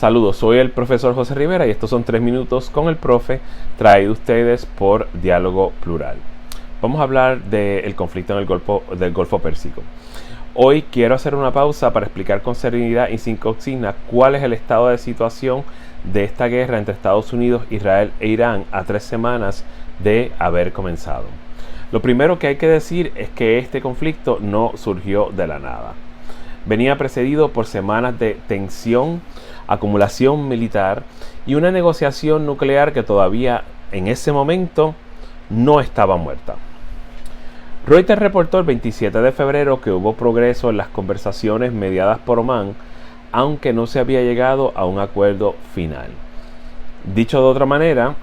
Saludos, soy el profesor José Rivera y estos son 3 minutos con el profe, traído ustedes por Diálogo Plural. Vamos a hablar del conflicto en del Golfo Pérsico. Hoy quiero hacer una pausa para explicar con serenidad y sin consigna cuál es el estado de situación de esta guerra entre Estados Unidos, Israel e Irán a 3 semanas de haber comenzado. Lo primero que hay que decir es que este conflicto no surgió de la nada. Venía precedido por semanas de tensión, acumulación militar y una negociación nuclear que todavía en ese momento no estaba muerta. Reuters reportó el 27 de febrero que hubo progreso en las conversaciones mediadas por Omán, aunque no se había llegado a un acuerdo final. Dicho de otra manera,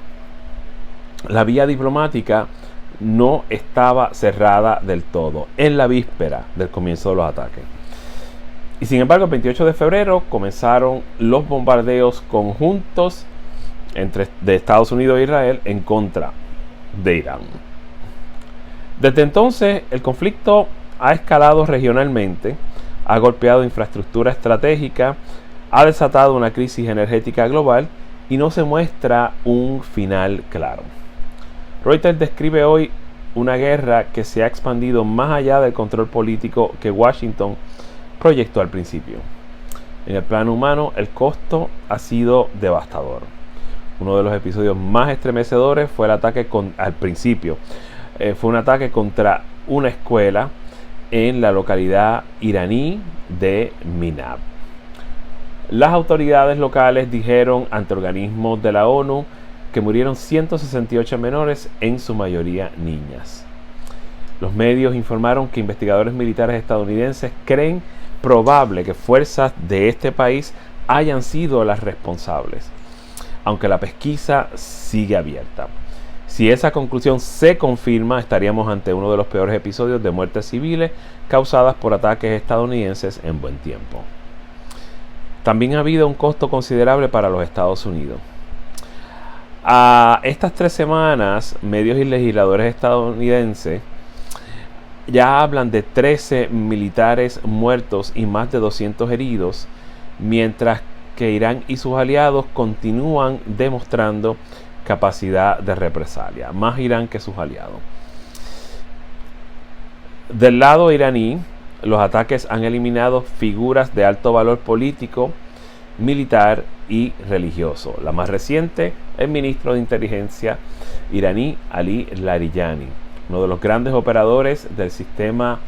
la vía diplomática no estaba cerrada del todo en la víspera del comienzo de los ataques. Y sin embargo, el 28 de febrero comenzaron los bombardeos conjuntos de Estados Unidos e Israel en contra de Irán. Desde entonces, el conflicto ha escalado regionalmente, ha golpeado infraestructura estratégica, ha desatado una crisis energética global y no se muestra un final claro. Reuters describe hoy una guerra que se ha expandido más allá del control político que Washington proyectó al principio. En el plano humano, el costo ha sido devastador. Uno de los episodios más estremecedores fue el ataque al principio. Fue un ataque contra una escuela en la localidad iraní de Minab. Las autoridades locales dijeron ante organismos de la ONU que murieron 168 menores, en su mayoría niñas. Los medios informaron que investigadores militares estadounidenses creen probable que fuerzas de este país hayan sido las responsables, aunque la pesquisa sigue abierta. Si esa conclusión se confirma, estaríamos ante uno de los peores episodios de muertes civiles causadas por ataques estadounidenses en buen tiempo. También ha habido un costo considerable para los Estados Unidos. A estas 3 semanas, medios y legisladores estadounidenses ya hablan de 13 militares muertos y más de 200 heridos, mientras que Irán y sus aliados continúan demostrando capacidad de represalia, más Irán que sus aliados. Del lado iraní, los ataques han eliminado figuras de alto valor político, militar y religioso. La más reciente, el ministro de inteligencia iraní Ali Larijani, uno de los grandes operadores del sistema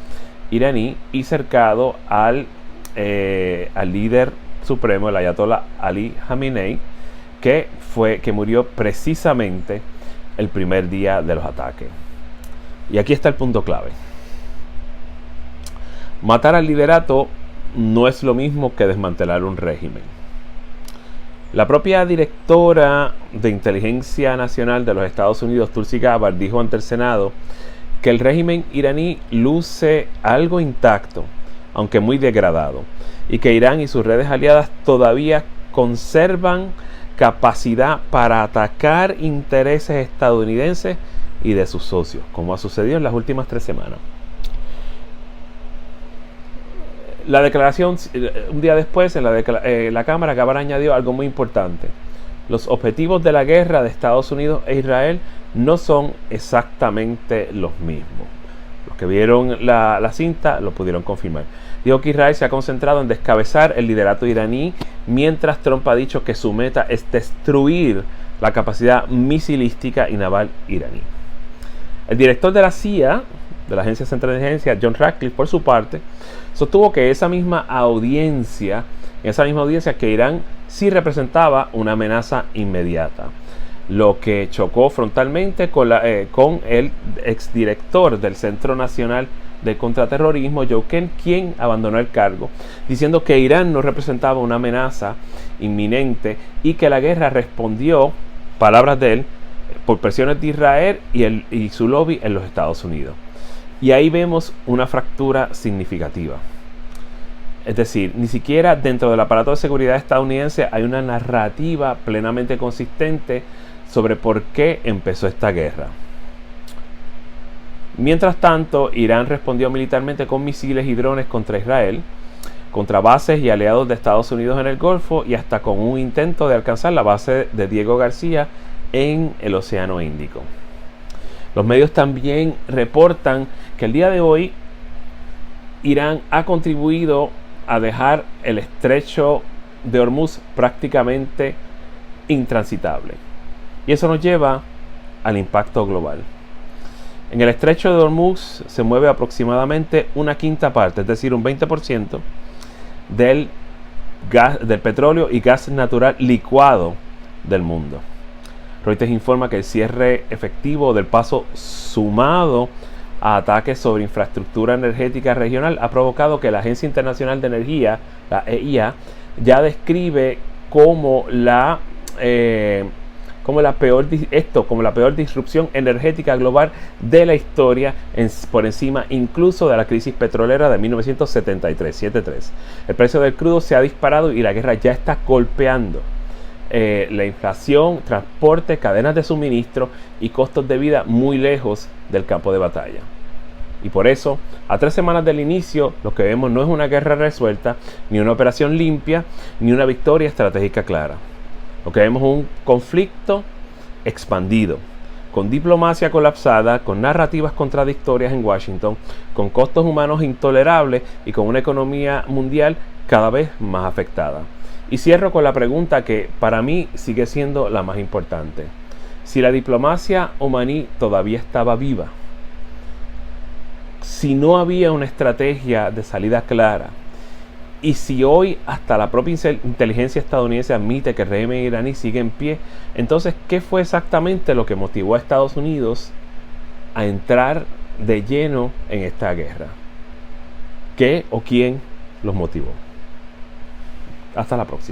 iraní y cercado al líder supremo, el ayatollah Ali Khamenei, que murió precisamente el primer día de los ataques. Y aquí está el punto clave. Matar al liderato no es lo mismo que desmantelar un régimen. La propia directora de Inteligencia Nacional de los Estados Unidos, Tulsi Gabbard, dijo ante el Senado que el régimen iraní luce algo intacto, aunque muy degradado, y que Irán y sus redes aliadas todavía conservan capacidad para atacar intereses estadounidenses y de sus socios, como ha sucedido en las últimas 3 semanas. La declaración, un día después, en la Cámara, Gabbard añadió algo muy importante. Los objetivos de la guerra de Estados Unidos e Israel no son exactamente los mismos. Los que vieron la cinta lo pudieron confirmar. Dijo que Israel se ha concentrado en descabezar el liderato iraní, mientras Trump ha dicho que su meta es destruir la capacidad misilística y naval iraní. El director de la CIA, de la Agencia Central de Inteligencia, John Ratcliffe, por su parte, sostuvo que esa misma audiencia que Irán sí representaba una amenaza inmediata, lo que chocó frontalmente con el exdirector del Centro Nacional de Contraterrorismo, Joe Kent, quien abandonó el cargo, diciendo que Irán no representaba una amenaza inminente y que la guerra respondió, palabras de él, por presiones de Israel y su lobby en los Estados Unidos. Y ahí vemos una fractura significativa. Es decir, ni siquiera dentro del aparato de seguridad estadounidense hay una narrativa plenamente consistente sobre por qué empezó esta guerra. Mientras tanto, Irán respondió militarmente con misiles y drones contra Israel, contra bases y aliados de Estados Unidos en el Golfo y hasta con un intento de alcanzar la base de Diego García en el Océano Índico. Los medios también reportan que el día de hoy Irán ha contribuido a dejar el estrecho de Hormuz prácticamente intransitable. Y eso nos lleva al impacto global. En el estrecho de Hormuz se mueve aproximadamente una quinta parte, es decir, un 20% del petróleo y gas natural licuado del mundo. Reuters informa que el cierre efectivo del paso, sumado a ataques sobre infraestructura energética regional, ha provocado que la Agencia Internacional de Energía, la EIA, ya describe como la peor disrupción energética global de la historia, por encima incluso de la crisis petrolera de 1973. El precio del crudo se ha disparado y la guerra ya está golpeando la inflación, transporte, cadenas de suministro y costos de vida muy lejos del campo de batalla. Y por eso, a 3 semanas del inicio, lo que vemos no es una guerra resuelta, ni una operación limpia, ni una victoria estratégica clara. Lo que vemos es un conflicto expandido, con diplomacia colapsada, con narrativas contradictorias en Washington, con costos humanos intolerables y con una economía mundial cada vez más afectada. Y cierro con la pregunta que para mí sigue siendo la más importante. Si la diplomacia omaní todavía estaba viva, si no había una estrategia de salida clara, y si hoy hasta la propia inteligencia estadounidense admite que el régimen iraní sigue en pie, entonces, ¿qué fue exactamente lo que motivó a Estados Unidos a entrar de lleno en esta guerra? ¿Qué o quién los motivó? Hasta la próxima.